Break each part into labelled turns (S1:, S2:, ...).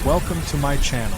S1: Welcome to my channel.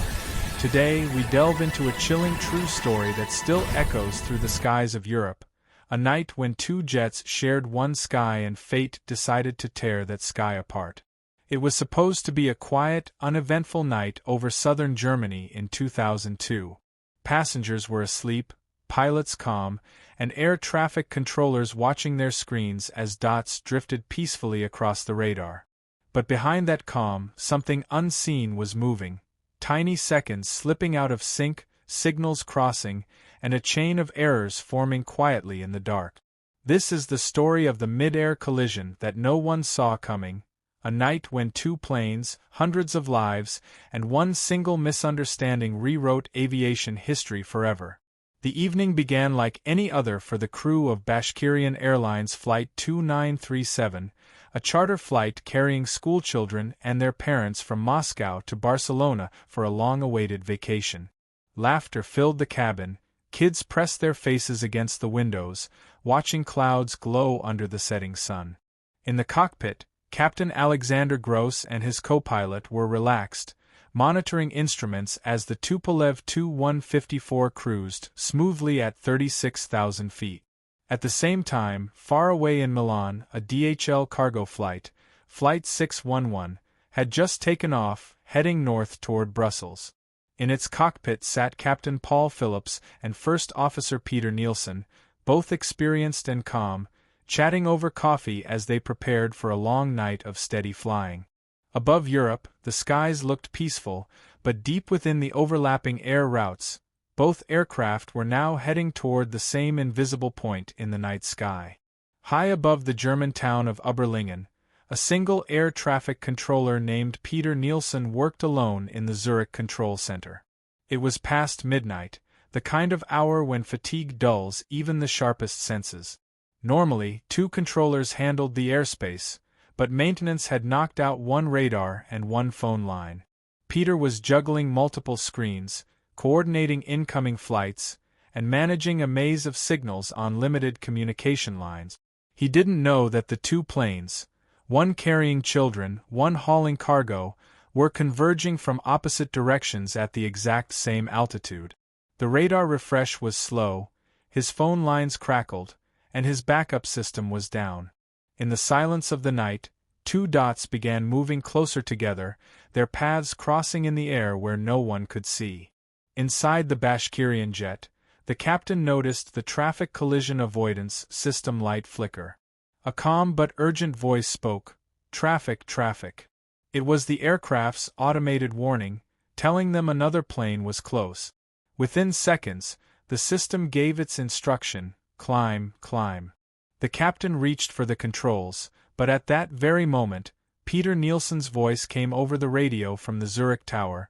S1: Today we delve into a chilling true story that still echoes through the skies of Europe. A night when two jets shared one sky and fate decided to tear that sky apart. It was supposed to be a quiet, uneventful night over southern Germany in 2002. Passengers were asleep, pilots calm, and air traffic controllers watching their screens as dots drifted peacefully across the radar. But behind that calm, something unseen was moving. Tiny seconds slipping out of sync, signals crossing, and a chain of errors forming quietly in the dark. This is the story of the mid-air collision that no one saw coming, a night when two planes, hundreds of lives, and one single misunderstanding rewrote aviation history forever. The evening began like any other for the crew of Bashkirian Airlines Flight 2937, a charter flight carrying schoolchildren and their parents from Moscow to Barcelona for a long-awaited vacation. Laughter filled the cabin, kids pressed their faces against the windows, watching clouds glow under the setting sun. In the cockpit, Captain Alexander Gross and his co-pilot were relaxed, monitoring instruments as the Tupolev Tu-154 cruised smoothly at 36,000 feet. At the same time, far away in Milan, a DHL cargo flight, Flight 611, had just taken off, heading north toward Brussels. In its cockpit sat Captain Paul Phillips and First Officer Peter Nielsen, both experienced and calm, chatting over coffee as they prepared for a long night of steady flying. Above Europe, the skies looked peaceful, but deep within the overlapping air routes, both aircraft were now heading toward the same invisible point in the night sky. High above the German town of Überlingen, a single air traffic controller named Peter Nielsen worked alone in the Zurich control center. It was past midnight, the kind of hour when fatigue dulls even the sharpest senses. Normally, two controllers handled the airspace, but maintenance had knocked out one radar and one phone line. Peter was juggling multiple screens, coordinating incoming flights, and managing a maze of signals on limited communication lines. He didn't know that the two planes, one carrying children, one hauling cargo, were converging from opposite directions at the exact same altitude. The radar refresh was slow, his phone lines crackled, and his backup system was down. In the silence of the night, two dots began moving closer together, their paths crossing in the air where no one could see. Inside the Bashkirian jet, the captain noticed the traffic collision avoidance system light flicker. A calm but urgent voice spoke, "Traffic, traffic." It was the aircraft's automated warning, telling them another plane was close. Within seconds, the system gave its instruction, "Climb, climb." The captain reached for the controls, but at that very moment, Peter Nielsen's voice came over the radio from the Zurich tower,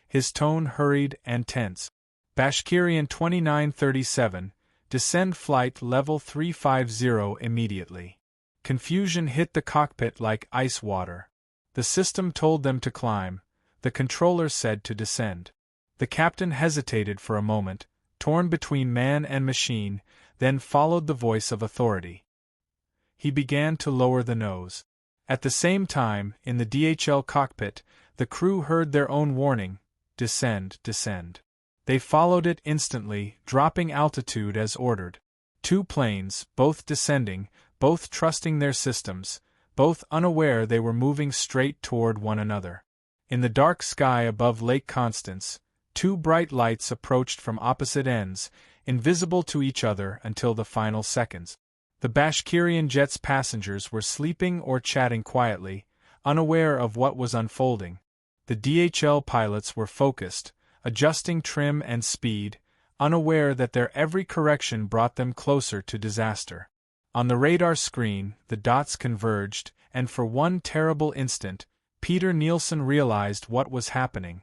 S1: his tone hurried and tense. Bashkirian 2937, descend flight level 350 immediately. Confusion hit the cockpit like ice water. The system told them to climb, the controller said to descend. The captain hesitated for a moment, torn between man and machine, then followed the voice of authority. He began to lower the nose. At the same time, in the DHL cockpit, the crew heard their own warning, "Descend, descend." They followed it instantly, dropping altitude as ordered. Two planes, both descending, both trusting their systems, both unaware they were moving straight toward one another. In the dark sky above Lake Constance, two bright lights approached from opposite ends, invisible to each other until the final seconds. The Bashkirian jet's passengers were sleeping or chatting quietly, unaware of what was unfolding. The DHL pilots were focused, adjusting trim and speed, unaware that their every correction brought them closer to disaster. On the radar screen, the dots converged, and for one terrible instant, Peter Nielsen realized what was happening.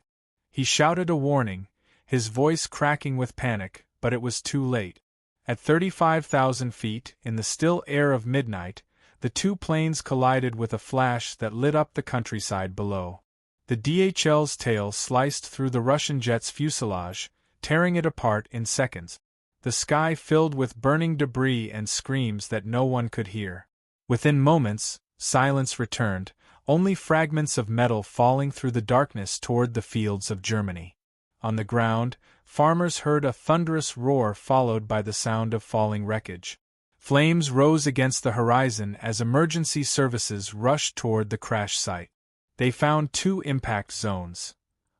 S1: He shouted a warning, his voice cracking with panic, but it was too late. At 35,000 feet, in the still air of midnight, the two planes collided with a flash that lit up the countryside below. The DHL's tail sliced through the Russian jet's fuselage, tearing it apart in seconds. The sky filled with burning debris and screams that no one could hear. Within moments, silence returned, only fragments of metal falling through the darkness toward the fields of Germany. On the ground, farmers heard a thunderous roar followed by the sound of falling wreckage. Flames rose against the horizon as emergency services rushed toward the crash site. They found 2 impact zones.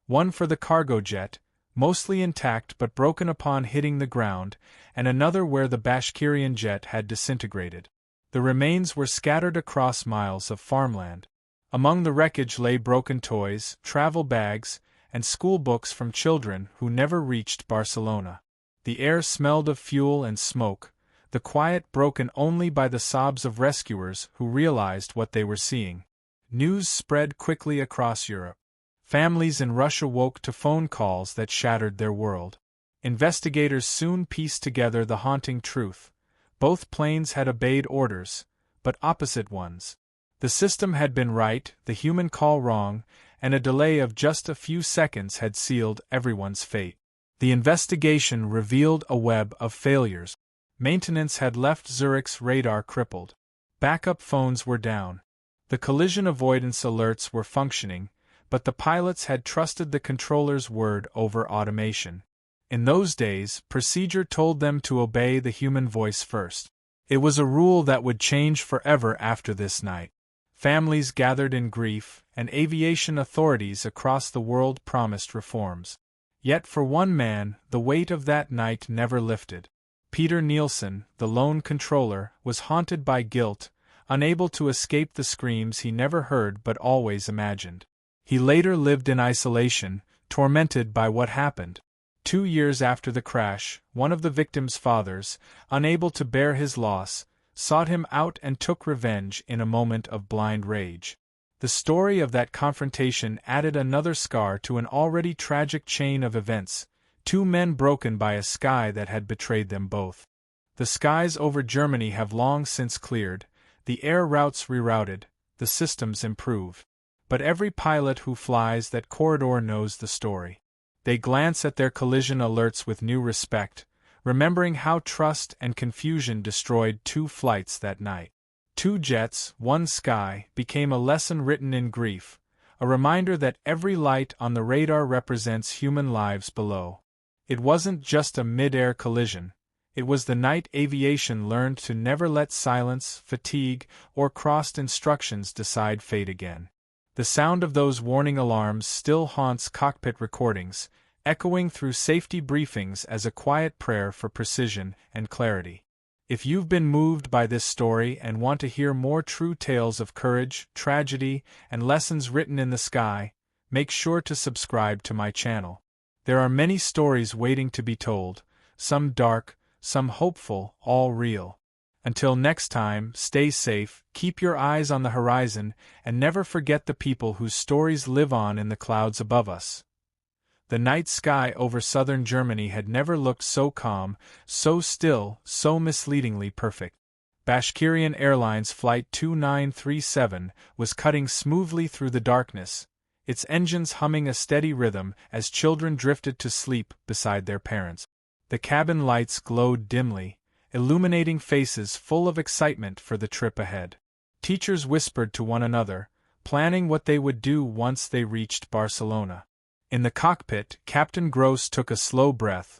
S1: One for the cargo jet, mostly intact but broken upon hitting the ground, and another where the Bashkirian jet had disintegrated. The remains were scattered across miles of farmland. Among the wreckage lay broken toys, travel bags, and school books from children who never reached Barcelona. The air smelled of fuel and smoke, the quiet broken only by the sobs of rescuers who realized what they were seeing. News spread quickly across Europe. Families in Russia woke to phone calls that shattered their world. Investigators soon pieced together the haunting truth. Both planes had obeyed orders, but opposite ones. The system had been right, the human call wrong, and a delay of just a few seconds had sealed everyone's fate. The investigation revealed a web of failures. Maintenance had left Zurich's radar crippled. Backup phones were down. The collision avoidance alerts were functioning, but the pilots had trusted the controller's word over automation. In those days, procedure told them to obey the human voice first. It was a rule that would change forever after this night. Families gathered in grief, and aviation authorities across the world promised reforms. Yet for one man, the weight of that night never lifted. Peter Nielsen, the lone controller, was haunted by guilt, unable to escape the screams he never heard but always imagined. He later lived in isolation, tormented by what happened. 2 years after the crash, one of the victim's fathers, unable to bear his loss, sought him out and took revenge in a moment of blind rage. The story of that confrontation added another scar to an already tragic chain of events, 2 men broken by a sky that had betrayed them both. The skies over Germany have long since cleared, the air routes rerouted, the systems improved. But every pilot who flies that corridor knows the story. They glance at their collision alerts with new respect, remembering how trust and confusion destroyed 2 flights that night. 2 jets, 1 sky, became a lesson written in grief, a reminder that every light on the radar represents human lives below. It wasn't just a mid-air collision. It was the night aviation learned to never let silence, fatigue, or crossed instructions decide fate again. The sound of those warning alarms still haunts cockpit recordings, echoing through safety briefings as a quiet prayer for precision and clarity. If you've been moved by this story and want to hear more true tales of courage, tragedy, and lessons written in the sky, make sure to subscribe to my channel. There are many stories waiting to be told, some dark, some hopeful, all real. Until next time, stay safe, keep your eyes on the horizon, and never forget the people whose stories live on in the clouds above us. The night sky over southern Germany had never looked so calm, so still, so misleadingly perfect. Bashkirian Airlines Flight 2937 was cutting smoothly through the darkness, its engines humming a steady rhythm as children drifted to sleep beside their parents. The cabin lights glowed dimly, illuminating faces full of excitement for the trip ahead. Teachers whispered to one another, planning what they would do once they reached Barcelona. In the cockpit, Captain Gross took a slow breath,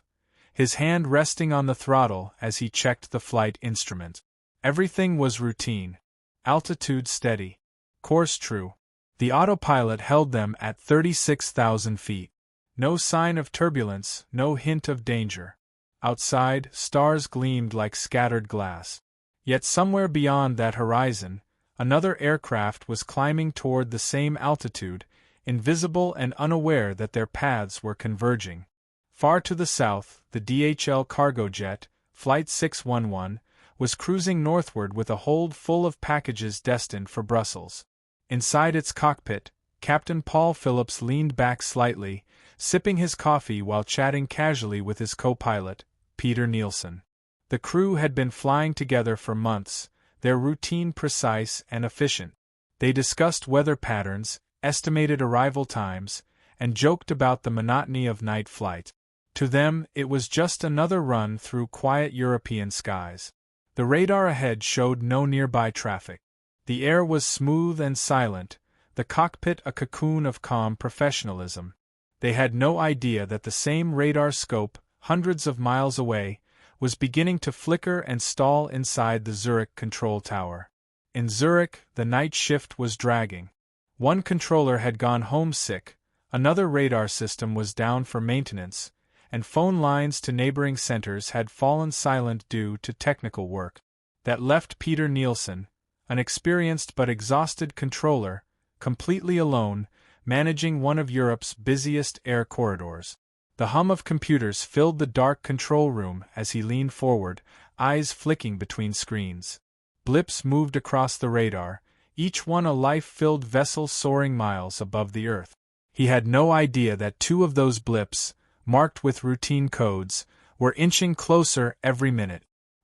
S1: his hand resting on the throttle as he checked the flight instrument. Everything was routine. Altitude steady. Course true. The autopilot held them at 36,000 feet. No sign of turbulence, no hint of danger. Outside, stars gleamed like scattered glass. Yet somewhere beyond that horizon, another aircraft was climbing toward the same altitude, invisible and unaware that their paths were converging. Far to the south, the DHL cargo jet, Flight 611, was cruising northward with a hold full of packages destined for Brussels. Inside its cockpit, Captain Paul Phillips leaned back slightly, sipping his coffee while chatting casually with his co-pilot, Peter Nielsen. The crew had been flying together for months, their routine precise and efficient. They discussed weather patterns, estimated arrival times, and joked about the monotony of night flight. To them, it was just another run through quiet European skies. The radar ahead showed no nearby traffic. The air was smooth and silent, the cockpit a cocoon of calm professionalism. They had no idea that the same radar scope, hundreds of miles away, was beginning to flicker and stall inside the Zurich control tower. In Zurich, the night shift was dragging. One controller had gone homesick, another radar system was down for maintenance, and phone lines to neighboring centers had fallen silent due to technical work. That left Peter Nielsen, an experienced but exhausted controller, completely alone, managing one of Europe's busiest air corridors. The hum of computers filled the dark control room as he leaned forward, eyes flicking between screens. Blips moved across the radar, each one a life-filled vessel soaring miles above the Earth. He had no idea that two of those blips, marked with routine codes, were inching closer every minute.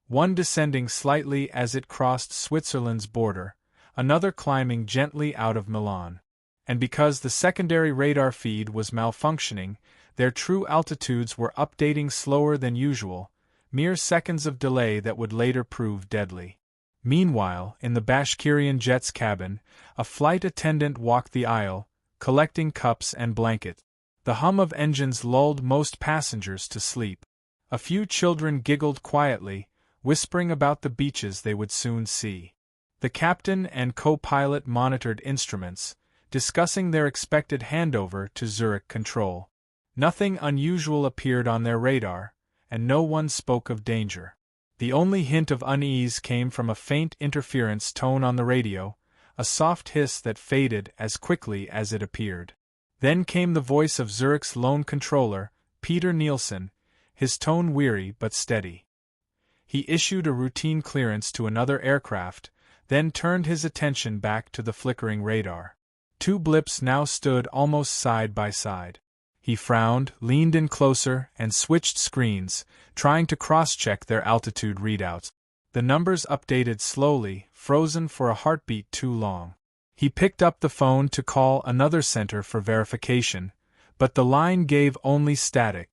S1: One descending slightly as it crossed Switzerland's border, another climbing gently out of Milan. And because the secondary radar feed was malfunctioning, their true altitudes were updating slower than usual, mere seconds of delay that would later prove deadly. Meanwhile, in the Bashkirian jet's cabin, a flight attendant walked the aisle, collecting cups and blankets. The hum of engines lulled most passengers to sleep. A few children giggled quietly, whispering about the beaches they would soon see. The captain and co-pilot monitored instruments, discussing their expected handover to Zurich control. Nothing unusual appeared on their radar, and no one spoke of danger. The only hint of unease came from a faint interference tone on the radio, a soft hiss that faded as quickly as it appeared. Then came the voice of Zurich's lone controller, Peter Nielsen, his tone weary but steady. He issued a routine clearance to another aircraft, then turned his attention back to the flickering radar. Two blips now stood almost side by side. He frowned, leaned in closer, and switched screens, trying to cross-check their altitude readouts. The numbers updated slowly, frozen for a heartbeat too long. He picked up the phone to call another center for verification, but the line gave only static.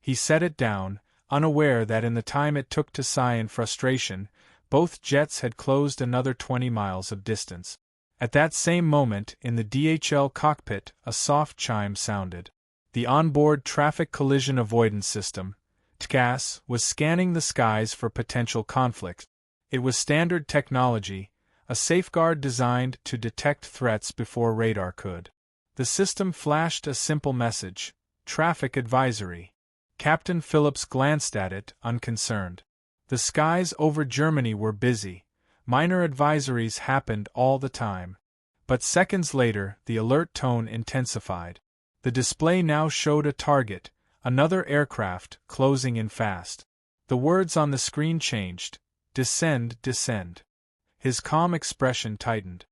S1: He set it down, unaware that in the time it took to sigh in frustration, both jets had closed another 20 miles of distance. At that same moment, in the DHL cockpit, a soft chime sounded. The onboard traffic collision avoidance system, TCAS, was scanning the skies for potential conflict. It was standard technology, a safeguard designed to detect threats before radar could. The system flashed a simple message: traffic advisory. Captain Phillips glanced at it, unconcerned. The skies over Germany were busy. Minor advisories happened all the time. But seconds later, the alert tone intensified. The display now showed a target, another aircraft, closing in fast. The words on the screen changed: descend, descend. His calm expression tightened.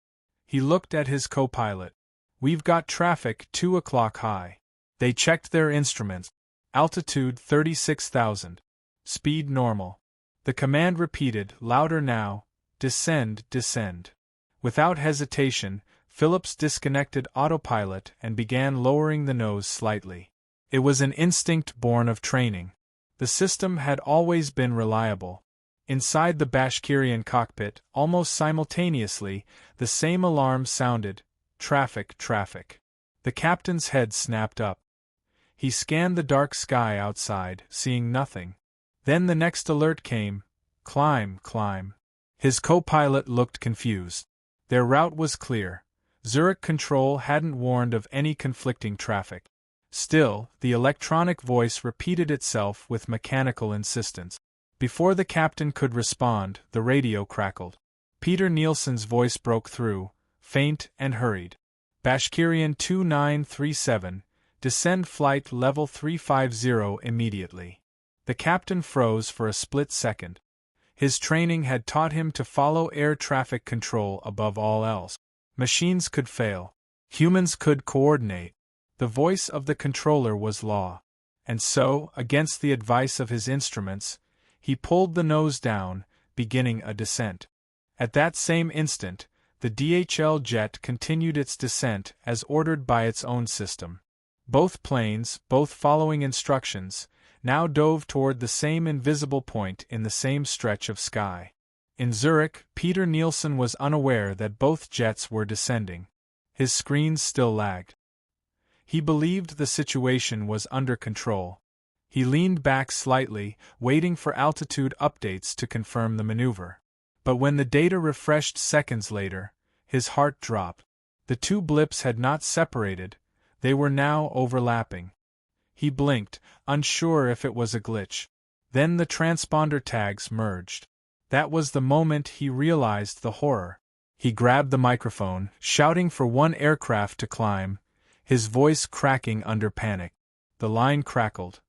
S1: He looked at his co-pilot. We've got traffic 2 o'clock high. They checked their instruments. Altitude 36,000. Speed normal. The command repeated, louder now: descend, descend. Without hesitation, Phillips disconnected autopilot and began lowering the nose slightly. It was an instinct born of training. The system had always been reliable. Inside the Bashkirian cockpit, almost simultaneously, the same alarm sounded: traffic, traffic. The captain's head snapped up. He scanned the dark sky outside, seeing nothing. Then the next alert came: climb, climb. His co-pilot looked confused. Their route was clear. Zurich control hadn't warned of any conflicting traffic. Still, the electronic voice repeated itself with mechanical insistence. Before the captain could respond, the radio crackled. Peter Nielsen's voice broke through, faint and hurried. Bashkirian 2937, descend flight level 350 immediately. The captain froze for a split second. His training had taught him to follow air traffic control above all else. Machines could fail. Humans could coordinate. The voice of the controller was law. And so, against the advice of his instruments, he pulled the nose down, beginning a descent. At that same instant, the DHL jet continued its descent as ordered by its own system. Both planes, both following instructions, now dove toward the same invisible point in the same stretch of sky. In Zurich, Peter Nielsen was unaware that both jets were descending. His screens still lagged. He believed the situation was under control. He leaned back slightly, waiting for altitude updates to confirm the maneuver. But when the data refreshed seconds later, his heart dropped. The two blips had not separated, they were now overlapping. He blinked, unsure if it was a glitch. Then the transponder tags merged. That was the moment he realized the horror. He grabbed the microphone, shouting for one aircraft to climb, his voice cracking under panic. The line crackled.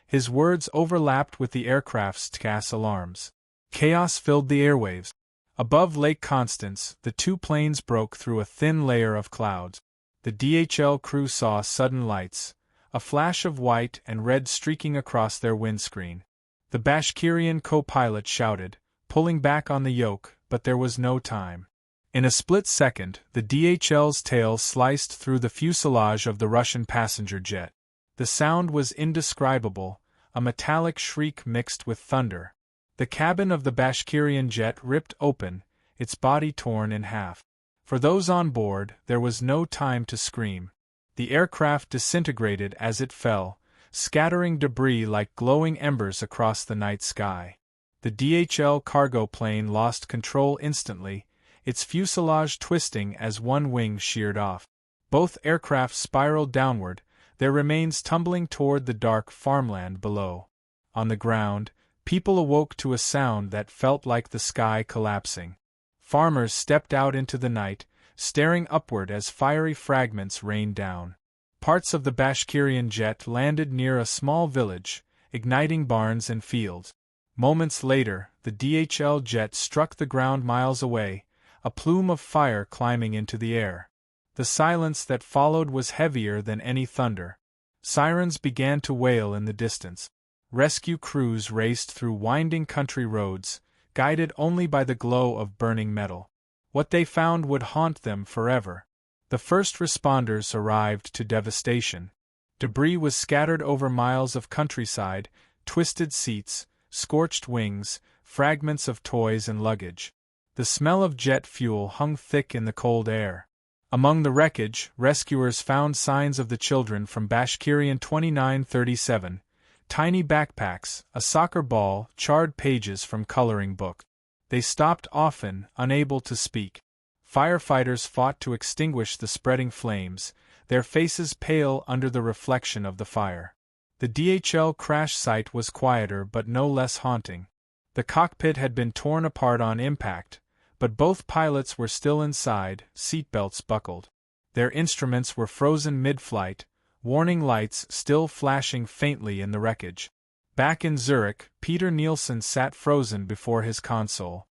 S1: His words overlapped with the aircraft's gas alarms. Chaos filled the airwaves. Above Lake Constance, the two planes broke through a thin layer of clouds. The DHL crew saw sudden lights, a flash of white and red streaking across their windscreen. The Bashkirian co-pilot shouted, pulling back on the yoke, but there was no time. In a split second, the DHL's tail sliced through the fuselage of the Russian passenger jet. The sound was indescribable, a metallic shriek mixed with thunder. The cabin of the Bashkirian jet ripped open, its body torn in half. For those on board, there was no time to scream. The aircraft disintegrated as it fell, scattering debris like glowing embers across the night sky. The DHL cargo plane lost control instantly, its fuselage twisting as one wing sheared off. Both aircraft spiraled downward, their remains tumbling toward the dark farmland below. On the ground, people awoke to a sound that felt like the sky collapsing. Farmers stepped out into the night, staring upward as fiery fragments rained down. Parts of the Bashkirian jet landed near a small village, igniting barns and fields. Moments later, the DHL jet struck the ground miles away, a plume of fire climbing into the air. The silence that followed was heavier than any thunder. Sirens began to wail in the distance. Rescue crews raced through winding country roads, guided only by the glow of burning metal. What they found would haunt them forever. The first responders arrived to devastation. Debris was scattered over miles of countryside, twisted seats, scorched wings, fragments of toys and luggage. The smell of jet fuel hung thick in the cold air. Among the wreckage, rescuers found signs of the children from Bashkirian 2937, tiny backpacks, a soccer ball, charred pages from coloring book. They stopped often, unable to speak. Firefighters fought to extinguish the spreading flames, their faces pale under the reflection of the fire. The DHL crash site was quieter but no less haunting. The cockpit had been torn apart on impact, but both pilots were still inside, seatbelts buckled. Their instruments were frozen mid-flight, warning lights still flashing faintly in the wreckage. Back in Zurich, Peter Nielsen sat frozen before his console.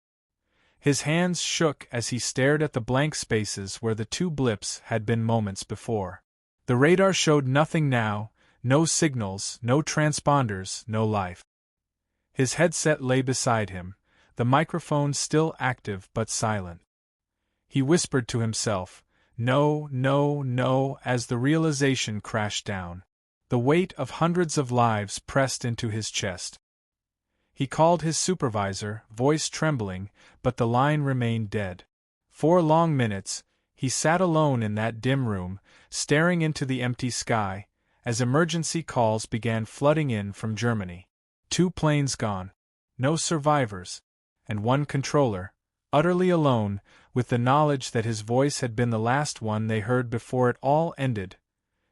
S1: His hands shook as he stared at the blank spaces where the two blips had been moments before. The radar showed nothing now, no signals, no transponders, no life. His headset lay beside him, the microphone still active but silent. He whispered to himself, "No, no, no," as the realization crashed down. The weight of hundreds of lives pressed into his chest. He called his supervisor, voice trembling, but the line remained dead. 4 long minutes, he sat alone in that dim room, staring into the empty sky, as emergency calls began flooding in from Germany. 2 planes gone. No survivors. And one controller, utterly alone, with the knowledge that his voice had been the last one they heard before it all ended.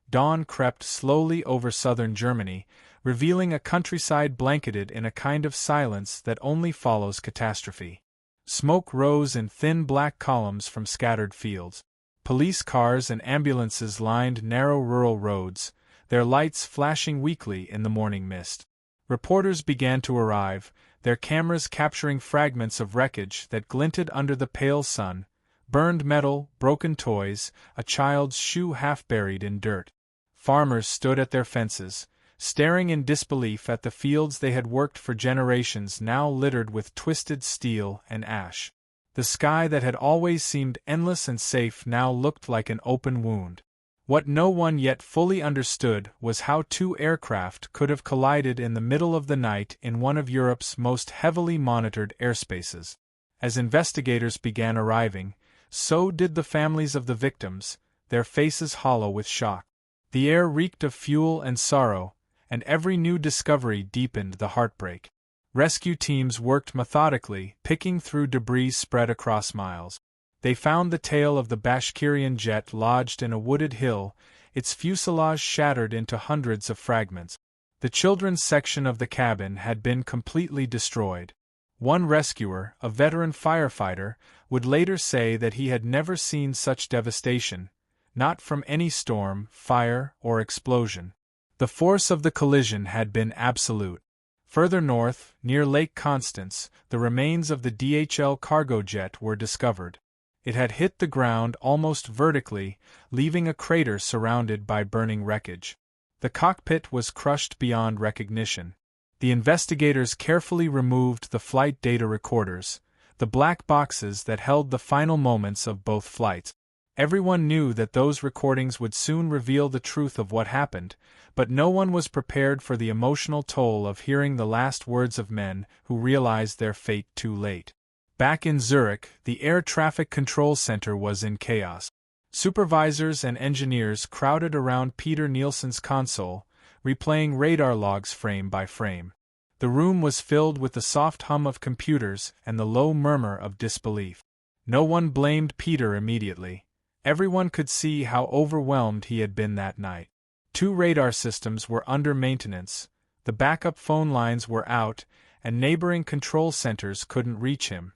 S1: Dawn crept slowly over southern Germany, revealing a countryside blanketed in a kind of silence that only follows catastrophe. Smoke rose in thin black columns from scattered fields. Police cars and ambulances lined narrow rural roads, their lights flashing weakly in the morning mist. Reporters began to arrive, their cameras capturing fragments of wreckage that glinted under the pale sun, burned metal, broken toys, a child's shoe half buried in dirt. Farmers stood at their fences, staring in disbelief at the fields they had worked for generations now littered with twisted steel and ash. The sky that had always seemed endless and safe now looked like an open wound. What no one yet fully understood was how 2 aircraft could have collided in the middle of the night in one of Europe's most heavily monitored airspaces. As investigators began arriving, so did the families of the victims, their faces hollow with shock. The air reeked of fuel and sorrow, and every new discovery deepened the heartbreak. Rescue teams worked methodically, picking through debris spread across miles. They found the tail of the Bashkirian jet lodged in a wooded hill, its fuselage shattered into hundreds of fragments. The children's section of the cabin had been completely destroyed. One rescuer, a veteran firefighter, would later say that he had never seen such devastation, not from any storm, fire, or explosion. The force of the collision had been absolute. Further north, near Lake Constance, the remains of the DHL cargo jet were discovered. It had hit the ground almost vertically, leaving a crater surrounded by burning wreckage. The cockpit was crushed beyond recognition. The investigators carefully removed the flight data recorders, the black boxes that held the final moments of both flights. Everyone knew that those recordings would soon reveal the truth of what happened, but no one was prepared for the emotional toll of hearing the last words of men who realized their fate too late. Back in Zurich, the air traffic control center was in chaos. Supervisors and engineers crowded around Peter Nielsen's console, replaying radar logs frame by frame. The room was filled with the soft hum of computers and the low murmur of disbelief. No one blamed Peter immediately. Everyone could see how overwhelmed he had been that night. 2 radar systems were under maintenance, the backup phone lines were out, and neighboring control centers couldn't reach him.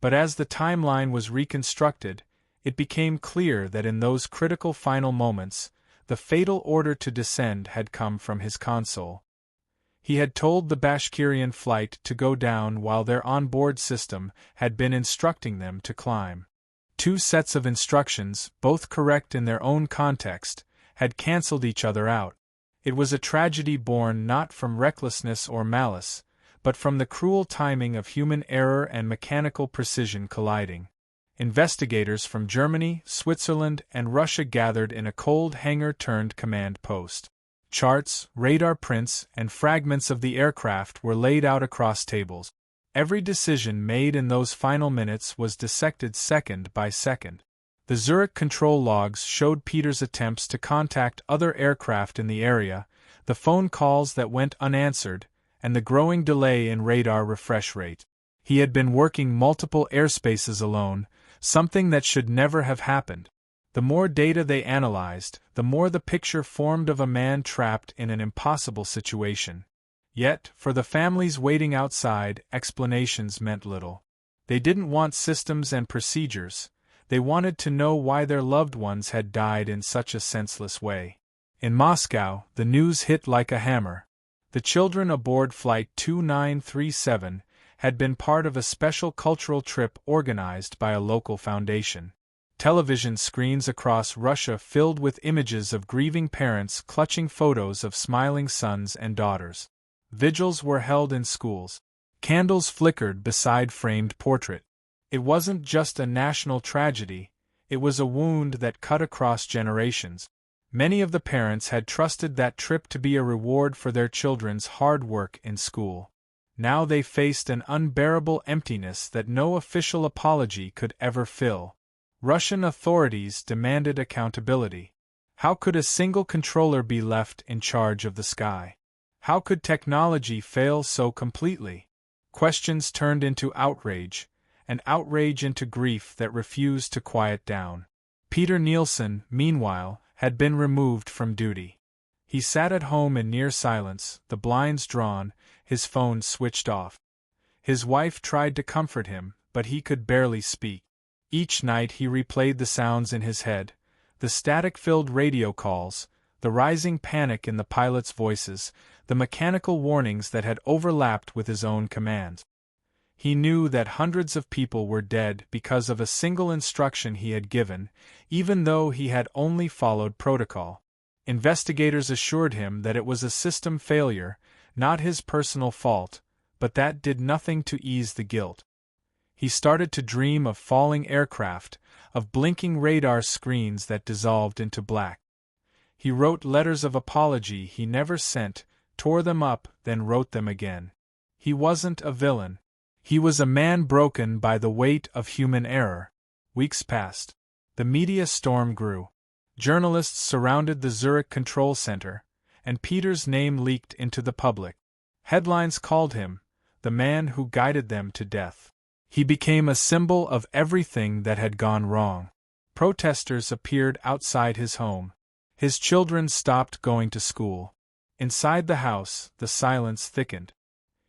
S1: But as the timeline was reconstructed, it became clear that in those critical final moments, the fatal order to descend had come from his console. He had told the Bashkirian flight to go down while their onboard system had been instructing them to climb. 2 sets of instructions, both correct in their own context, had cancelled each other out. It was a tragedy born not from recklessness or malice, but from the cruel timing of human error and mechanical precision colliding. Investigators from Germany, Switzerland, and Russia gathered in a cold hangar-turned command post. Charts, radar prints, and fragments of the aircraft were laid out across tables. Every decision made in those final minutes was dissected second by second. The Zurich control logs showed Peter's attempts to contact other aircraft in the area, the phone calls that went unanswered, and the growing delay in radar refresh rate. He had been working multiple airspaces alone, something that should never have happened. The more data they analyzed, the more the picture formed of a man trapped in an impossible situation. Yet, for the families waiting outside, explanations meant little. They didn't want systems and procedures. They wanted to know why their loved ones had died in such a senseless way. In Moscow, the news hit like a hammer. The children aboard Flight 2937 had been part of a special cultural trip organized by a local foundation. Television screens across Russia filled with images of grieving parents clutching photos of smiling sons and daughters. Vigils were held in schools. Candles flickered beside framed portraits. It wasn't just a national tragedy, it was a wound that cut across generations. Many of the parents had trusted that trip to be a reward for their children's hard work in school. Now they faced an unbearable emptiness that no official apology could ever fill. Russian authorities demanded accountability. How could a single controller be left in charge of the sky? How could technology fail so completely? Questions turned into outrage, and outrage into grief that refused to quiet down. Peter Nielsen, meanwhile, had been removed from duty. He sat at home in near silence, the blinds drawn, his phone switched off. His wife tried to comfort him, but he could barely speak. Each night he replayed the sounds in his head, the static-filled radio calls, the rising panic in the pilots' voices, the mechanical warnings that had overlapped with his own commands. He knew that hundreds of people were dead because of a single instruction he had given, even though he had only followed protocol. Investigators assured him that it was a system failure, not his personal fault, but that did nothing to ease the guilt. He started to dream of falling aircraft, of blinking radar screens that dissolved into black. He wrote letters of apology he never sent, tore them up, then wrote them again. He wasn't a villain. He was a man broken by the weight of human error. Weeks passed. The media storm grew. Journalists surrounded the Zurich control center, and Peter's name leaked into the public. Headlines called him the man who guided them to death. He became a symbol of everything that had gone wrong. Protesters appeared outside his home. His children stopped going to school. Inside the house, the silence thickened.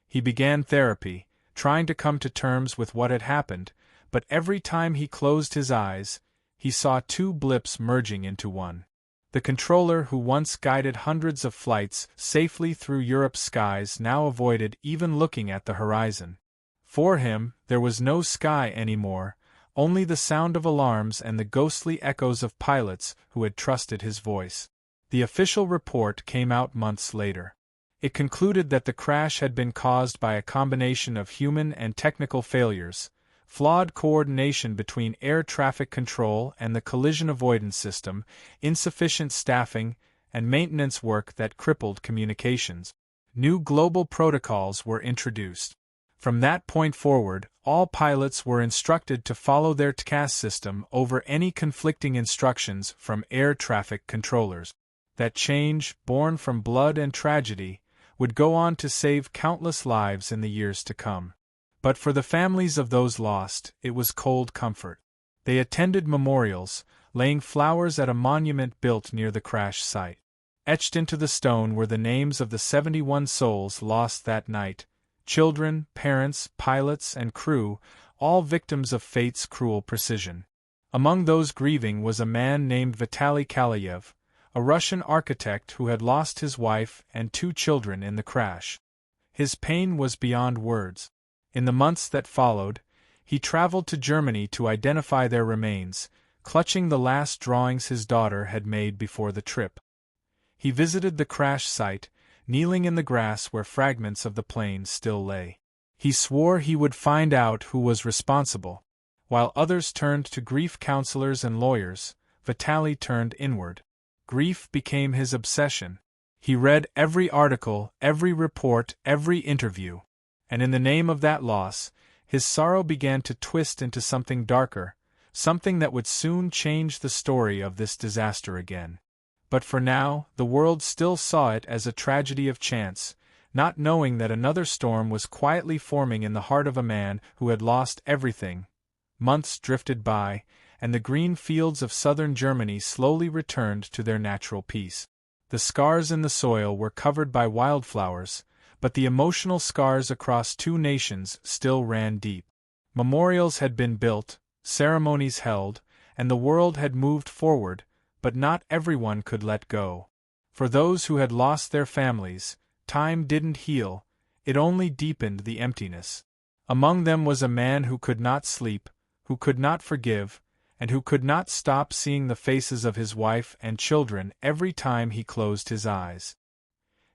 S1: He began therapy, trying to come to terms with what had happened, but every time he closed his eyes, he saw two blips merging into one. The controller who once guided hundreds of flights safely through Europe's skies now avoided even looking at the horizon. For him, there was no sky anymore, only the sound of alarms and the ghostly echoes of pilots who had trusted his voice. The official report came out months later. It concluded that the crash had been caused by a combination of human and technical failures, flawed coordination between air traffic control and the collision avoidance system, insufficient staffing, and maintenance work that crippled communications. New global protocols were introduced. From that point forward, all pilots were instructed to follow their TCAS system over any conflicting instructions from air traffic controllers. That change, born from blood and tragedy, would go on to save countless lives in the years to come. But for the families of those lost, it was cold comfort. They attended memorials, laying flowers at a monument built near the crash site. Etched into the stone were the names of the 71 souls lost that night, children, parents, pilots, and crew, all victims of fate's cruel precision. Among those grieving was a man named Vitaly Kalayev, a Russian architect who had lost his wife and 2 children in the crash. His pain was beyond words. In the months that followed, he traveled to Germany to identify their remains, clutching the last drawings his daughter had made before the trip. He visited the crash site, kneeling in the grass where fragments of the plane still lay. He swore he would find out who was responsible. While others turned to grief counselors and lawyers, Vitaly turned inward. Grief became his obsession. He read every article, every report, every interview. And in the name of that loss, his sorrow began to twist into something darker, something that would soon change the story of this disaster again. But for now, the world still saw it as a tragedy of chance, not knowing that another storm was quietly forming in the heart of a man who had lost everything. Months drifted by, and the green fields of southern Germany slowly returned to their natural peace. The scars in the soil were covered by wildflowers, but the emotional scars across 2 nations still ran deep. Memorials had been built, ceremonies held, and the world had moved forward, but not everyone could let go. For those who had lost their families, time didn't heal, it only deepened the emptiness. Among them was a man who could not sleep, who could not forgive, and who could not stop seeing the faces of his wife and children every time he closed his eyes.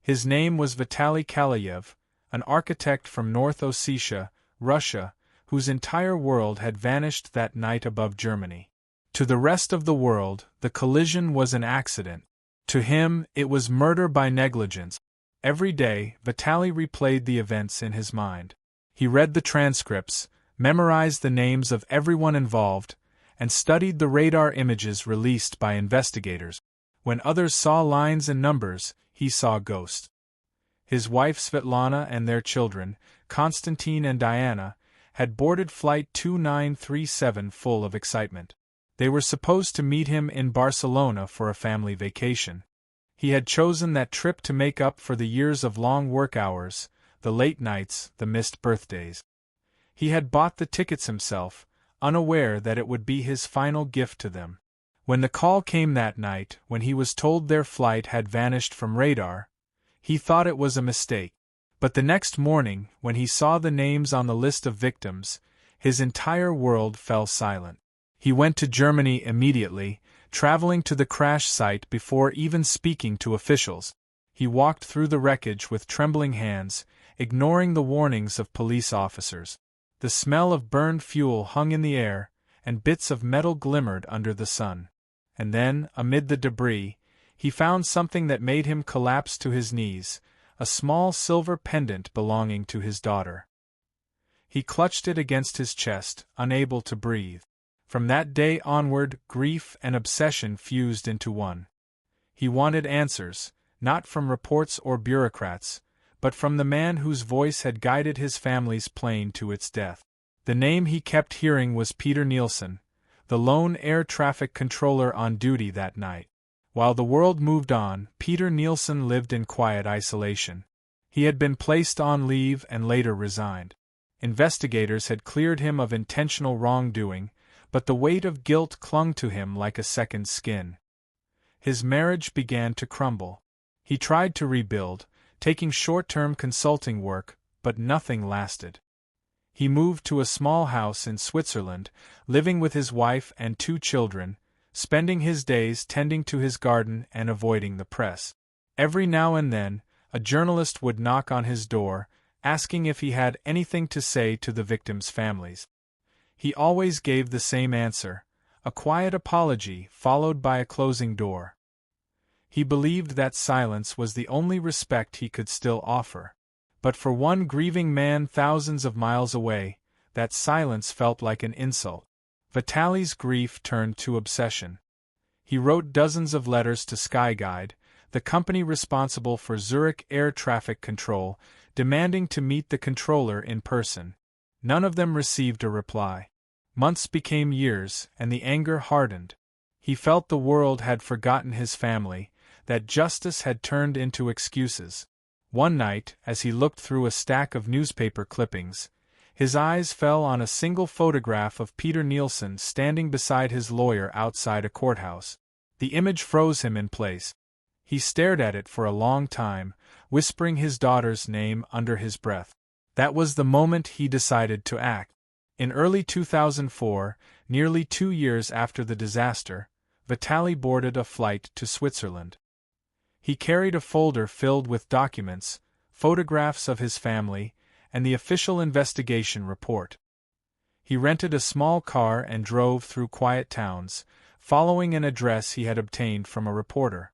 S1: His name was Vitaly Kalayev, an architect from North Ossetia, Russia, whose entire world had vanished that night above Germany. To the rest of the world, the collision was an accident. To him, it was murder by negligence. Every day, Vitaly replayed the events in his mind. He read the transcripts, memorized the names of everyone involved, and studied the radar images released by investigators. When others saw lines and numbers, he saw ghosts. His wife Svetlana and their children, Konstantin and Diana, had boarded Flight 2937 full of excitement. They were supposed to meet him in Barcelona for a family vacation. He had chosen that trip to make up for the years of long work hours, the late nights, the missed birthdays. He had bought the tickets himself, unaware that it would be his final gift to them. When the call came that night, when he was told their flight had vanished from radar, he thought it was a mistake. But the next morning, when he saw the names on the list of victims, his entire world fell silent. He went to Germany immediately, traveling to the crash site before even speaking to officials. He walked through the wreckage with trembling hands, ignoring the warnings of police officers. The smell of burned fuel hung in the air, and bits of metal glimmered under the sun. And then, amid the debris, he found something that made him collapse to his knees, a small silver pendant belonging to his daughter. He clutched it against his chest, unable to breathe. From that day onward, grief and obsession fused into one. He wanted answers, not from reports or bureaucrats, but from the man whose voice had guided his family's plane to its death. The name he kept hearing was Peter Nielsen, the lone air traffic controller on duty that night. While the world moved on, Peter Nielsen lived in quiet isolation. He had been placed on leave and later resigned. Investigators had cleared him of intentional wrongdoing, but the weight of guilt clung to him like a second skin. His marriage began to crumble. He tried to rebuild, taking short-term consulting work, but nothing lasted. He moved to a small house in Switzerland, living with his wife and 2 children, spending his days tending to his garden and avoiding the press. Every now and then, a journalist would knock on his door, asking if he had anything to say to the victims' families. He always gave the same answer, a quiet apology followed by a closing door. He believed that silence was the only respect he could still offer. But for one grieving man thousands of miles away, that silence felt like an insult. Vitaly's grief turned to obsession. He wrote dozens of letters to Skyguide, the company responsible for Zurich air traffic control, demanding to meet the controller in person. None of them received a reply. Months became years, and the anger hardened. He felt the world had forgotten his family, that justice had turned into excuses. One night, as he looked through a stack of newspaper clippings, his eyes fell on a single photograph of Peter Nielsen standing beside his lawyer outside a courthouse. The image froze him in place. He stared at it for a long time, whispering his daughter's name under his breath. That was the moment he decided to act. In early 2004, nearly 2 years after the disaster, Vitaly boarded a flight to Switzerland. He carried a folder filled with documents, photographs of his family, and the official investigation report. He rented a small car and drove through quiet towns, following an address he had obtained from a reporter.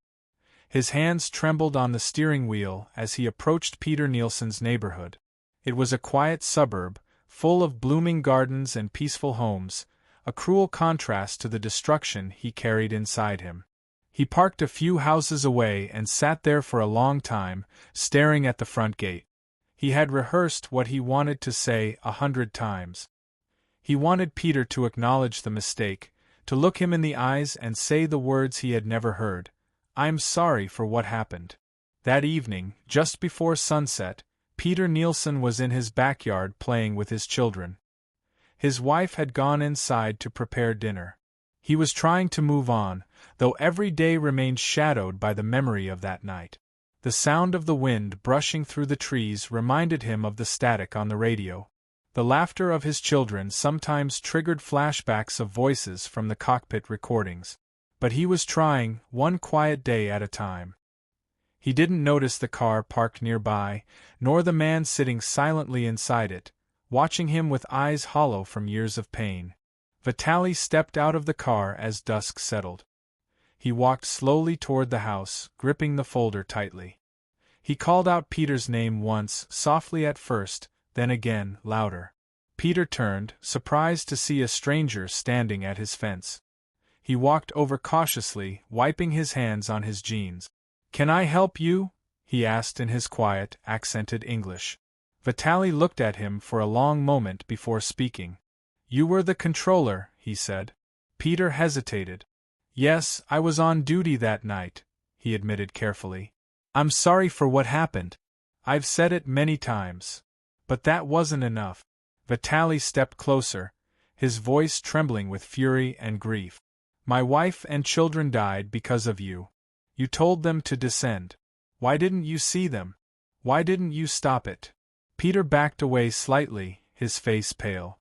S1: His hands trembled on the steering wheel as he approached Peter Nielsen's neighborhood. It was a quiet suburb, full of blooming gardens and peaceful homes, a cruel contrast to the destruction he carried inside him. He parked a few houses away and sat there for a long time, staring at the front gate. He had rehearsed what he wanted to say 100 times. He wanted Peter to acknowledge the mistake, to look him in the eyes and say the words he had never heard. "I'm sorry for what happened." That evening, just before sunset, Peter Nielsen was in his backyard playing with his children. His wife had gone inside to prepare dinner. He was trying to move on, though every day remained shadowed by the memory of that night. The sound of the wind brushing through the trees reminded him of the static on the radio. The laughter of his children sometimes triggered flashbacks of voices from the cockpit recordings. But he was trying, one quiet day at a time. He didn't notice the car parked nearby, nor the man sitting silently inside it, watching him with eyes hollow from years of pain. Vitaly stepped out of the car as dusk settled. He walked slowly toward the house, gripping the folder tightly. He called out Peter's name once, softly at first, then again, louder. Peter turned, surprised to see a stranger standing at his fence. He walked over cautiously, wiping his hands on his jeans. "Can I help you?" he asked in his quiet, accented English. Vitaly looked at him for a long moment before speaking. "You were the controller," he said. Peter hesitated. "Yes, I was on duty that night," he admitted carefully. "I'm sorry for what happened. I've said it many times. But that wasn't enough." Vitaly stepped closer, his voice trembling with fury and grief. "My wife and children died because of you. You told them to descend. Why didn't you see them? Why didn't you stop it?" Peter backed away slightly, his face pale.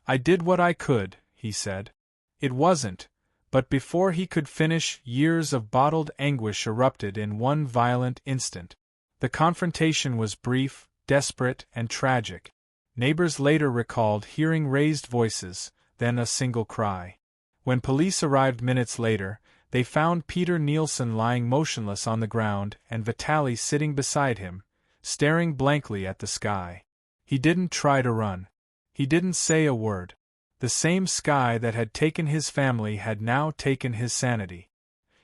S1: "I did what I could," he said. "It wasn't," but before he could finish, years of bottled anguish erupted in one violent instant. The confrontation was brief, desperate, and tragic. Neighbors later recalled hearing raised voices, then a single cry. When police arrived minutes later, they found Peter Nielsen lying motionless on the ground and Vitaly sitting beside him, staring blankly at the sky. He didn't try to run. He didn't say a word. The same sky that had taken his family had now taken his sanity.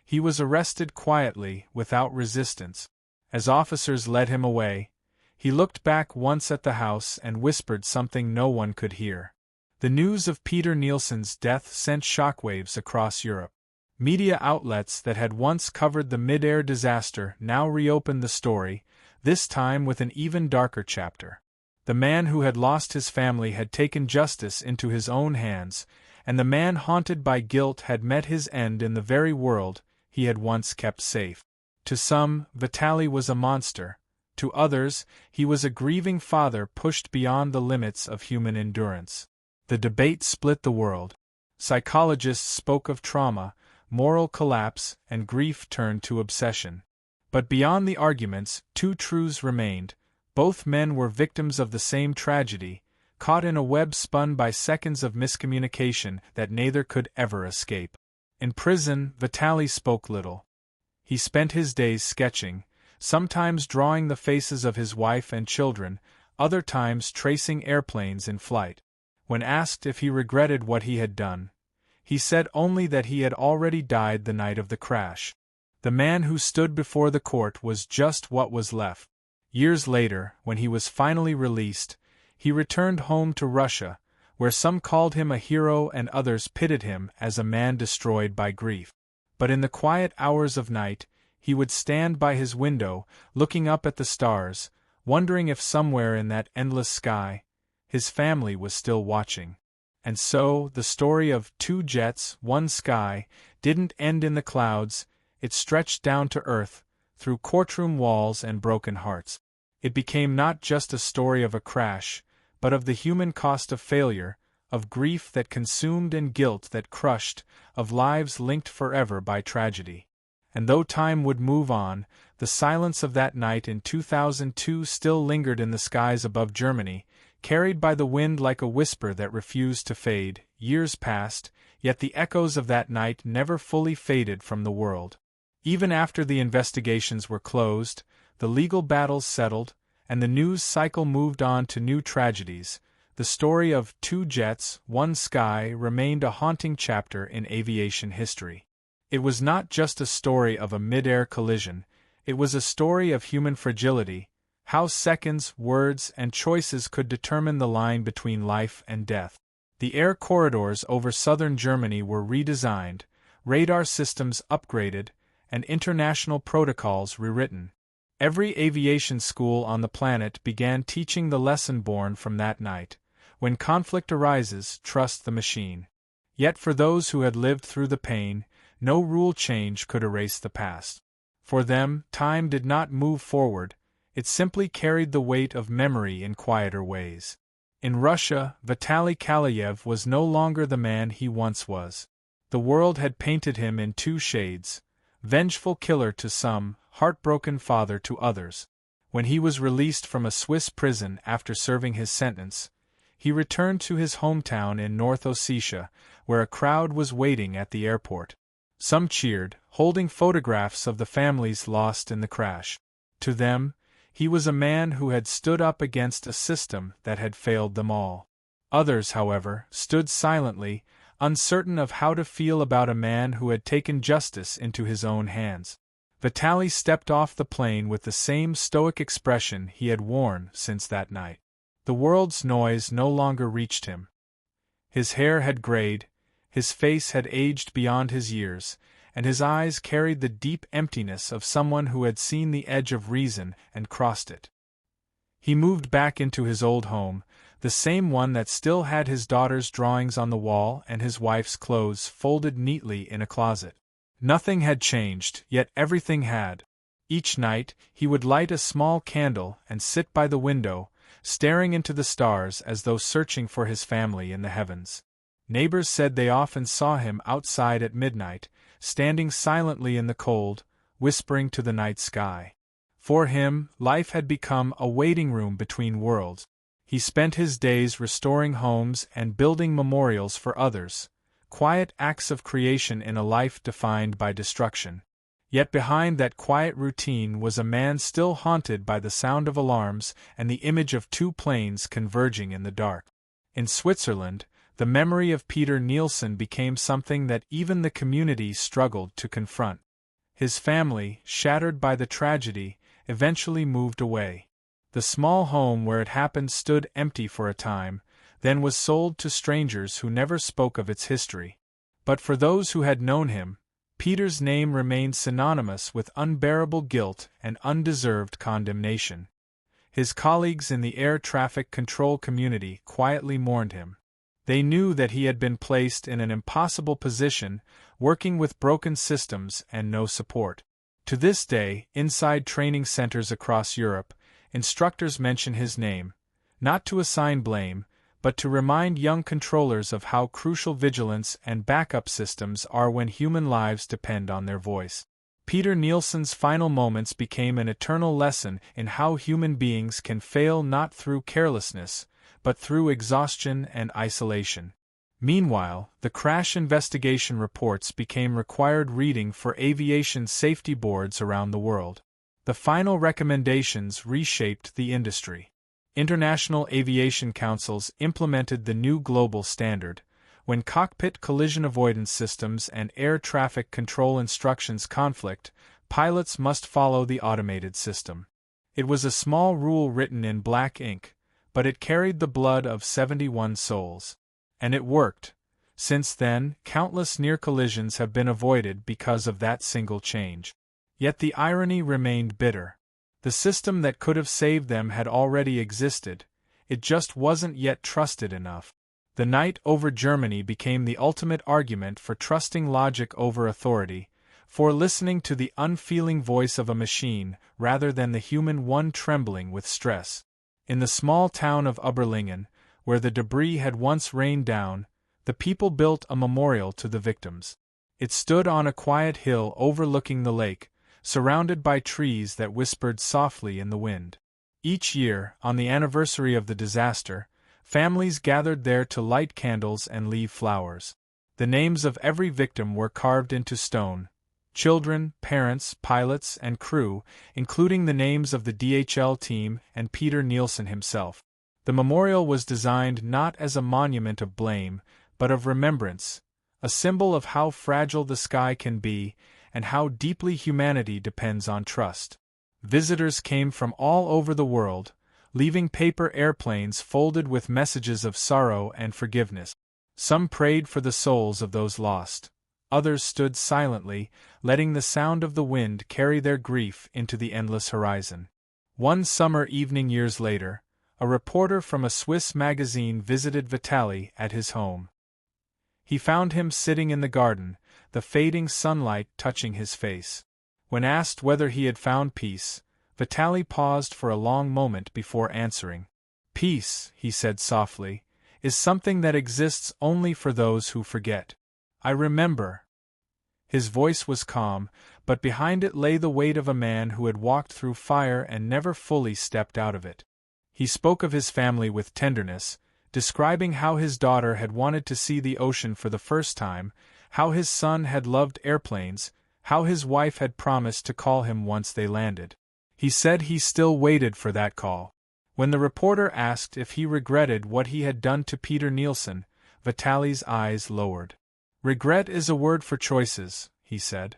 S1: He was arrested quietly, without resistance. As officers led him away, he looked back once at the house and whispered something no one could hear. The news of Peter Nielsen's death sent shockwaves across Europe. Media outlets that had once covered the mid-air disaster now reopened the story, this time with an even darker chapter. The man who had lost his family had taken justice into his own hands, and the man haunted by guilt had met his end in the very world he had once kept safe. To some, Vitaly was a monster. To others, he was a grieving father pushed beyond the limits of human endurance. The debate split the world. Psychologists spoke of trauma, moral collapse, and grief turned to obsession. But beyond the arguments, two truths remained. Both men were victims of the same tragedy, caught in a web spun by seconds of miscommunication that neither could ever escape. In prison, Vitaly spoke little. He spent his days sketching, sometimes drawing the faces of his wife and children, other times tracing airplanes in flight. When asked if he regretted what he had done, he said only that he had already died the night of the crash. The man who stood before the court was just what was left. Years later, when he was finally released, he returned home to Russia, where some called him a hero and others pitied him as a man destroyed by grief. But in the quiet hours of night, he would stand by his window, looking up at the stars, wondering if somewhere in that endless sky, his family was still watching. And so, the story of two jets, one sky, didn't end in the clouds, it stretched down to earth, through courtroom walls and broken hearts. It became not just a story of a crash, but of the human cost of failure, of grief that consumed and guilt that crushed, of lives linked forever by tragedy. And though time would move on, the silence of that night in 2002 still lingered in the skies above Germany, carried by the wind like a whisper that refused to fade. Years passed, yet the echoes of that night never fully faded from the world. Even after the investigations were closed, the legal battles settled, and the news cycle moved on to new tragedies, the story of two jets, one sky remained a haunting chapter in aviation history. It was not just a story of a mid-air collision, it was a story of human fragility, how seconds, words, and choices could determine the line between life and death. The air corridors over southern Germany were redesigned, radar systems upgraded, and international protocols rewritten. Every aviation school on the planet began teaching the lesson born from that night. When conflict arises, trust the machine. Yet for those who had lived through the pain, no rule change could erase the past. For them, time did not move forward, it simply carried the weight of memory in quieter ways. In Russia, Vitaly Kalayev was no longer the man he once was. The world had painted him in two shades: vengeful killer to some, heartbroken father to others. When he was released from a Swiss prison after serving his sentence, he returned to his hometown in North Ossetia, where a crowd was waiting at the airport. Some cheered, holding photographs of the families lost in the crash. To them, he was a man who had stood up against a system that had failed them all. Others, however, stood silently, uncertain of how to feel about a man who had taken justice into his own hands. Vitaly stepped off the plane with the same stoic expression he had worn since that night. The world's noise no longer reached him. His hair had grayed, his face had aged beyond his years, and his eyes carried the deep emptiness of someone who had seen the edge of reason and crossed it. He moved back into his old home, the same one that still had his daughter's drawings on the wall and his wife's clothes folded neatly in a closet. Nothing had changed, yet everything had. Each night, he would light a small candle and sit by the window, staring into the stars as though searching for his family in the heavens. Neighbors said they often saw him outside at midnight, standing silently in the cold, whispering to the night sky. For him, life had become a waiting room between worlds. He spent his days restoring homes and building memorials for others, quiet acts of creation in a life defined by destruction. Yet behind that quiet routine was a man still haunted by the sound of alarms and the image of two planes converging in the dark. In Switzerland, The memory of Peter Nielsen became something that even the community struggled to confront. His family, shattered by the tragedy, eventually moved away. The small home where it happened stood empty for a time, then was sold to strangers who never spoke of its history. But for those who had known him, Peter's name remained synonymous with unbearable guilt and undeserved condemnation. His colleagues in the air traffic control community quietly mourned him. They knew that he had been placed in an impossible position, working with broken systems and no support. To this day, inside training centers across Europe, instructors mention his name, not to assign blame, but to remind young controllers of how crucial vigilance and backup systems are when human lives depend on their voice. Peter Nielsen's final moments became an eternal lesson in how human beings can fail not through carelessness, but through exhaustion and isolation. Meanwhile, the crash investigation reports became required reading for aviation safety boards around the world. The final recommendations reshaped the industry. International aviation councils implemented the new global standard. When cockpit collision avoidance systems and air traffic control instructions conflict, pilots must follow the automated system. It was a small rule written in black ink, but it carried the blood of 71 souls. And it worked. Since then, countless near collisions have been avoided because of that single change. Yet the irony remained bitter. The system that could have saved them had already existed, it just wasn't yet trusted enough. The night over Germany became the ultimate argument for trusting logic over authority, for listening to the unfeeling voice of a machine rather than the human one trembling with stress. In the small town of Uberlingen, where the debris had once rained down, the people built a memorial to the victims. It stood on a quiet hill overlooking the lake, surrounded by trees that whispered softly in the wind. Each year, on the anniversary of the disaster, families gathered there to light candles and leave flowers. The names of every victim were carved into stone: children, parents, pilots, and crew, including the names of the DHL team and Peter Nielsen himself. The memorial was designed not as a monument of blame, but of remembrance, a symbol of how fragile the sky can be and how deeply humanity depends on trust. Visitors came from all over the world, leaving paper airplanes folded with messages of sorrow and forgiveness. Some prayed for the souls of those lost. Others stood silently, letting the sound of the wind carry their grief into the endless horizon. One summer evening years later, a reporter from a Swiss magazine visited Vitaly at his home. He found him sitting in the garden, the fading sunlight touching his face. When asked whether he had found peace, Vitaly paused for a long moment before answering. "Peace," he said softly, "is something that exists only for those who forget. I remember." His voice was calm, but behind it lay the weight of a man who had walked through fire and never fully stepped out of it. He spoke of his family with tenderness, describing how his daughter had wanted to see the ocean for the first time, how his son had loved airplanes, how his wife had promised to call him once they landed. He said he still waited for that call. When the reporter asked if he regretted what he had done to Peter Nielsen, Vitaly's eyes lowered. "Regret is a word for choices," he said.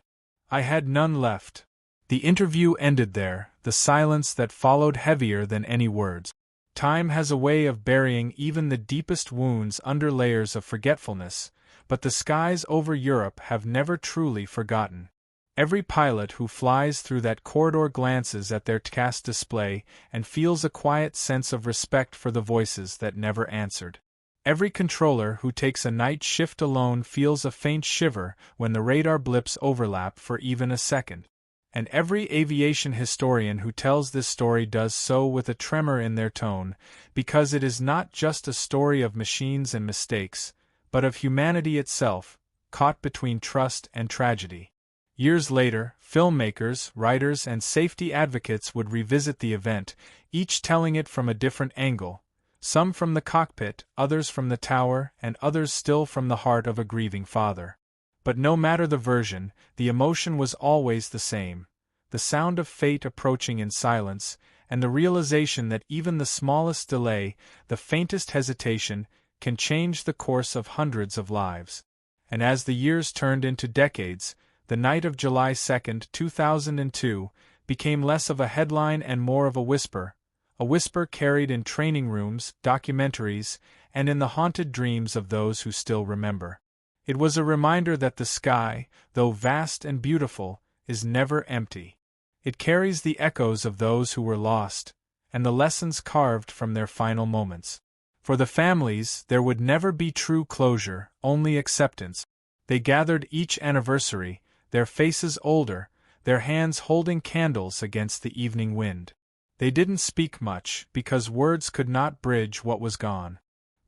S1: "I had none left." The interview ended there, the silence that followed heavier than any words. Time has a way of burying even the deepest wounds under layers of forgetfulness, but the skies over Europe have never truly forgotten. Every pilot who flies through that corridor glances at their CAS display and feels a quiet sense of respect for the voices that never answered. Every controller who takes a night shift alone feels a faint shiver when the radar blips overlap for even a second. And every aviation historian who tells this story does so with a tremor in their tone, because it is not just a story of machines and mistakes, but of humanity itself, caught between trust and tragedy. Years later, filmmakers, writers, and safety advocates would revisit the event, each telling it from a different angle, some from the cockpit, others from the tower, and others still from the heart of a grieving father. But no matter the version, the emotion was always the same: the sound of fate approaching in silence, and the realization that even the smallest delay, the faintest hesitation, can change the course of hundreds of lives. And as the years turned into decades, the night of July 2, 2002, became less of a headline and more of a whisper carried in training rooms, documentaries, and in the haunted dreams of those who still remember. It was a reminder that the sky, though vast and beautiful, is never empty. It carries the echoes of those who were lost, and the lessons carved from their final moments. For the families, there would never be true closure, only acceptance. They gathered each anniversary, their faces older, their hands holding candles against the evening wind. They didn't speak much, because words could not bridge what was gone.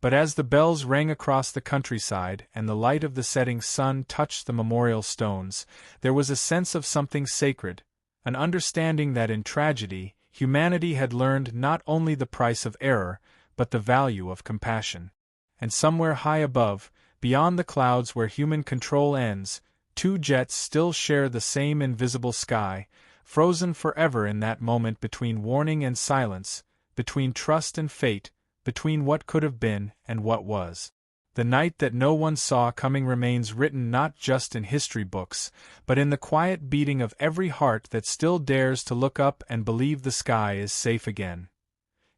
S1: But as the bells rang across the countryside and the light of the setting sun touched the memorial stones, there was a sense of something sacred, an understanding that in tragedy, humanity had learned not only the price of error, but the value of compassion. And somewhere high above, beyond the clouds where human control ends, two jets still share the same invisible sky, frozen forever in that moment between warning and silence, between trust and fate, between what could have been and what was. The night that no one saw coming remains written not just in history books, but in the quiet beating of every heart that still dares to look up and believe the sky is safe again.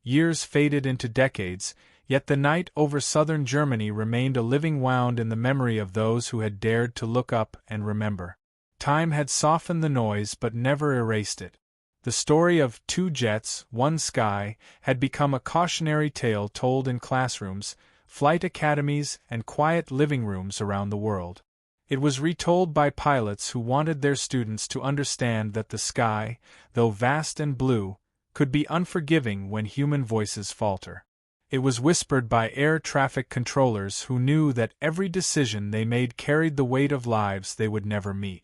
S1: Years faded into decades, yet the night over southern Germany remained a living wound in the memory of those who had dared to look up and remember. Time had softened the noise but never erased it. The story of two jets, one sky, had become a cautionary tale told in classrooms, flight academies, and quiet living rooms around the world. It was retold by pilots who wanted their students to understand that the sky, though vast and blue, could be unforgiving when human voices falter. It was whispered by air traffic controllers who knew that every decision they made carried the weight of lives they would never meet.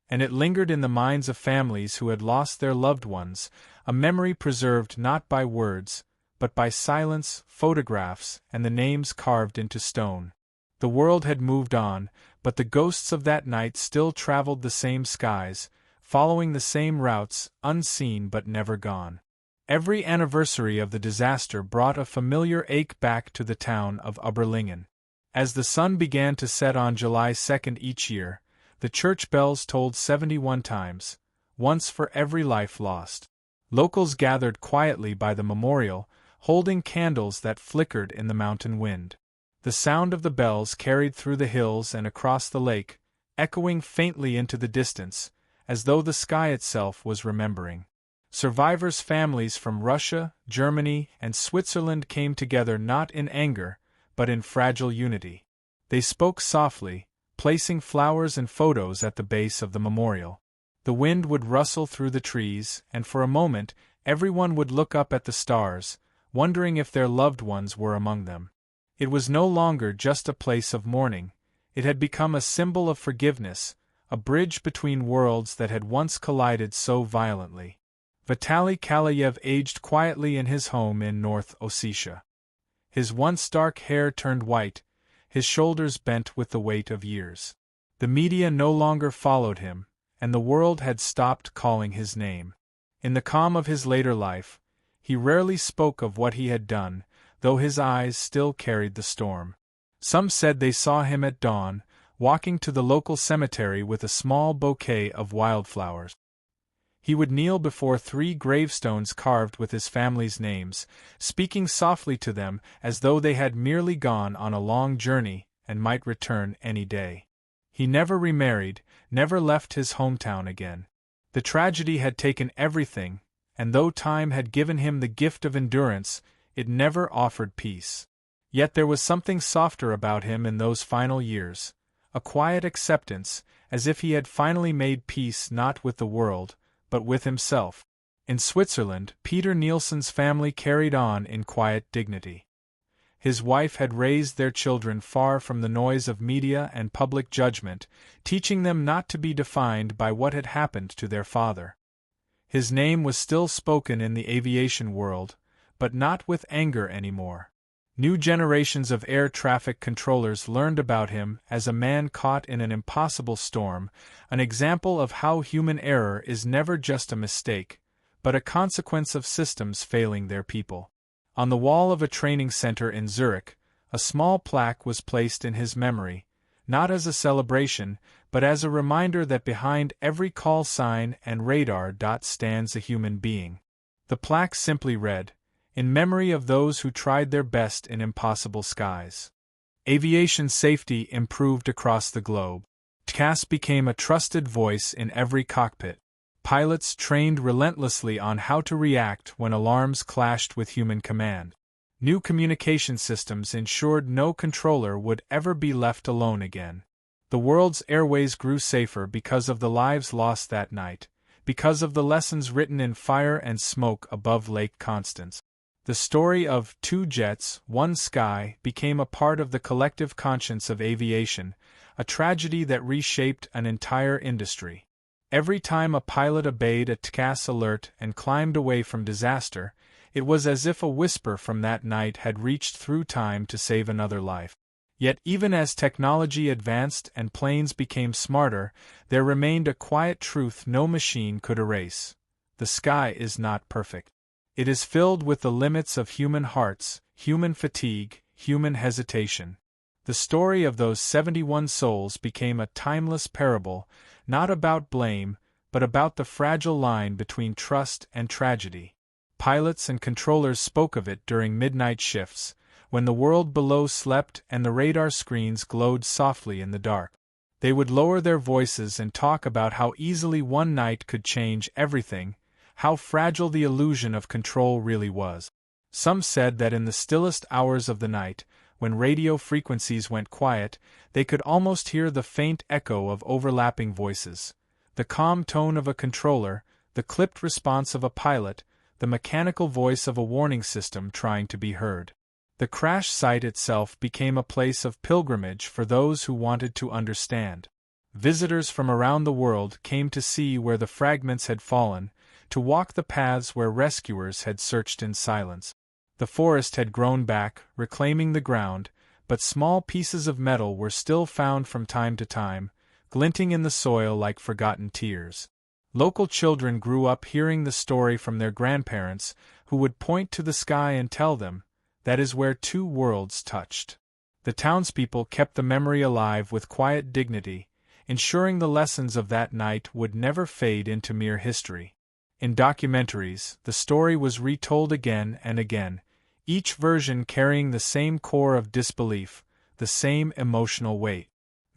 S1: And it lingered in the minds of families who had lost their loved ones, a memory preserved not by words, but by silence, photographs, and the names carved into stone. The world had moved on, but the ghosts of that night still traveled the same skies, following the same routes, unseen but never gone. Every anniversary of the disaster brought a familiar ache back to the town of Oberlingen. As the sun began to set on July 2 each year, the church bells tolled 71 times, once for every life lost. Locals gathered quietly by the memorial, holding candles that flickered in the mountain wind. The sound of the bells carried through the hills and across the lake, echoing faintly into the distance, as though the sky itself was remembering. Survivors' families from Russia, Germany, and Switzerland came together not in anger, but in fragile unity. They spoke softly, placing flowers and photos at the base of the memorial. The wind would rustle through the trees, and for a moment, everyone would look up at the stars, wondering if their loved ones were among them. It was no longer just a place of mourning. It had become a symbol of forgiveness, a bridge between worlds that had once collided so violently. Vitaly Kalayev aged quietly in his home in North Ossetia. His once dark hair turned white, his shoulders bent with the weight of years. The media no longer followed him, and the world had stopped calling his name. In the calm of his later life, he rarely spoke of what he had done, though his eyes still carried the storm. Some said they saw him at dawn, walking to the local cemetery with a small bouquet of wildflowers. He would kneel before 3 gravestones carved with his family's names, speaking softly to them as though they had merely gone on a long journey and might return any day. He never remarried, never left his hometown again. The tragedy had taken everything, and though time had given him the gift of endurance, it never offered peace. Yet there was something softer about him in those final years, a quiet acceptance, as if he had finally made peace not with the world, but with himself. In Switzerland, Peter Nielsen's family carried on in quiet dignity. His wife had raised their children far from the noise of media and public judgment, teaching them not to be defined by what had happened to their father. His name was still spoken in the aviation world, but not with anger anymore. New generations of air traffic controllers learned about him as a man caught in an impossible storm, an example of how human error is never just a mistake, but a consequence of systems failing their people. On the wall of a training center in Zurich, A small plaque was placed in his memory, not as a celebration, but as a reminder that behind every call sign and radar dot stands a human being. The plaque simply read, "In memory of those who tried their best in impossible skies." Aviation safety improved across the globe. TCAS became a trusted voice in every cockpit. Pilots trained relentlessly on how to react when alarms clashed with human command. New communication systems ensured no controller would ever be left alone again. The world's airways grew safer because of the lives lost that night, because of the lessons written in fire and smoke above Lake Constance. The story of Two Jets, One Sky became a part of the collective conscience of aviation, a tragedy that reshaped an entire industry. Every time a pilot obeyed a TCAS alert and climbed away from disaster, it was as if a whisper from that night had reached through time to save another life. Yet even as technology advanced and planes became smarter, there remained a quiet truth no machine could erase. The sky is not perfect. It is filled with the limits of human hearts, human fatigue, human hesitation. The story of those 71 souls became a timeless parable, not about blame, but about the fragile line between trust and tragedy. Pilots and controllers spoke of it during midnight shifts, when the world below slept and the radar screens glowed softly in the dark. They would lower their voices and talk about how easily one night could change everything, how fragile the illusion of control really was. Some said that in the stillest hours of the night, when radio frequencies went quiet, they could almost hear the faint echo of overlapping voices. The calm tone of a controller, the clipped response of a pilot, the mechanical voice of a warning system trying to be heard. The crash site itself became a place of pilgrimage for those who wanted to understand. Visitors from around the world came to see where the fragments had fallen, to walk the paths where rescuers had searched in silence. The forest had grown back, reclaiming the ground, but small pieces of metal were still found from time to time, glinting in the soil like forgotten tears. Local children grew up hearing the story from their grandparents, who would point to the sky and tell them, "That is where two worlds touched." The townspeople kept the memory alive with quiet dignity, ensuring the lessons of that night would never fade into mere history. In documentaries, the story was retold again and again, each version carrying the same core of disbelief, the same emotional weight.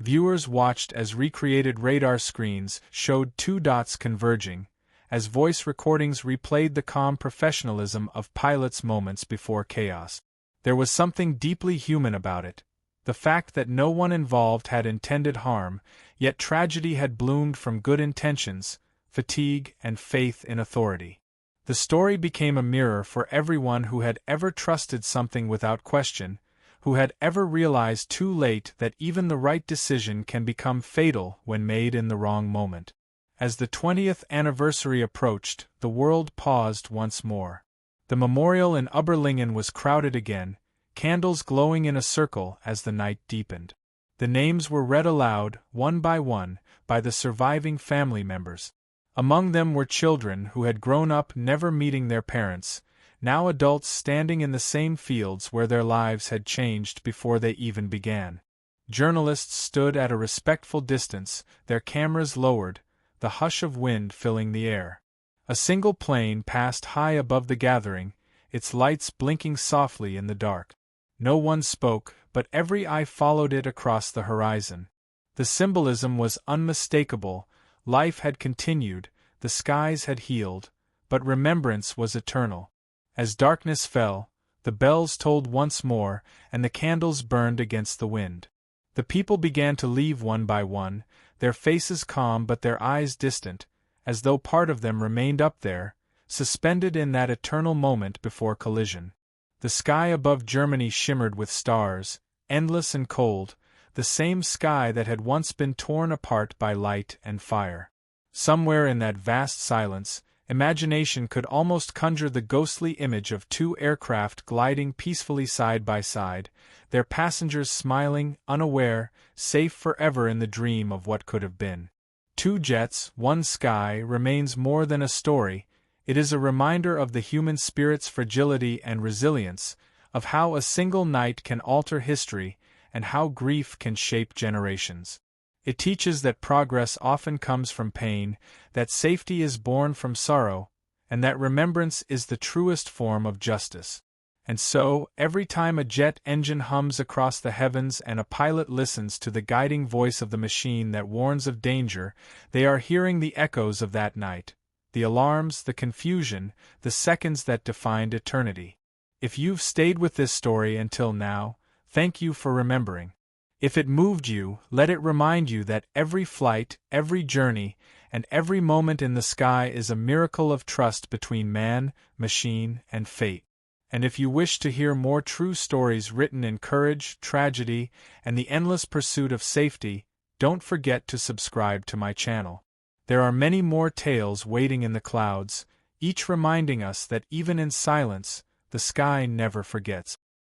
S1: Viewers watched as recreated radar screens showed two dots converging, as voice recordings replayed the calm professionalism of pilots moments before chaos. There was something deeply human about it, the fact that no one involved had intended harm, yet tragedy had bloomed from good intentions, fatigue, and faith in authority. The story became a mirror for everyone who had ever trusted something without question, who had ever realized too late that even the right decision can become fatal when made in the wrong moment. As the 20th anniversary approached, the world paused once more. The memorial in Oberlingen was crowded again, candles glowing in a circle as the night deepened. The names were read aloud, one, by the surviving family members. Among them were children who had grown up never meeting their parents, now adults standing in the same fields where their lives had changed before they even began. Journalists stood at a respectful distance, their cameras lowered, the hush of wind filling the air. A single plane passed high above the gathering, its lights blinking softly in the dark. No one spoke, but every eye followed it across the horizon. The symbolism was unmistakable. Life had continued, the skies had healed, but remembrance was eternal. As darkness fell, the bells tolled once more, and the candles burned against the wind. The people began to leave one by one, their faces calm but their eyes distant, as though part of them remained up there, suspended in that eternal moment before collision. The sky above Germany shimmered with stars, endless and cold, the same sky that had once been torn apart by light and fire. Somewhere in that vast silence, imagination could almost conjure the ghostly image of two aircraft gliding peacefully side by side, their passengers smiling, unaware, safe forever in the dream of what could have been. Two Jets, One Sky remains more than a story, it is a reminder of the human spirit's fragility and resilience, of how a single night can alter history and how grief can shape generations. It teaches that progress often comes from pain, that safety is born from sorrow, and that remembrance is the truest form of justice. And so, every time a jet engine hums across the heavens and a pilot listens to the guiding voice of the machine that warns of danger, they are hearing the echoes of that night, the alarms, the confusion, the seconds that defined eternity. If you've stayed with this story until now, thank you for remembering. If it moved you, let it remind you that every flight, every journey, and every moment in the sky is a miracle of trust between man, machine, and fate. And if you wish to hear more true stories written in courage, tragedy, and the endless pursuit of safety, don't forget to subscribe to my channel. There are many more tales waiting in the clouds, each reminding us that even in silence, the sky never forgets.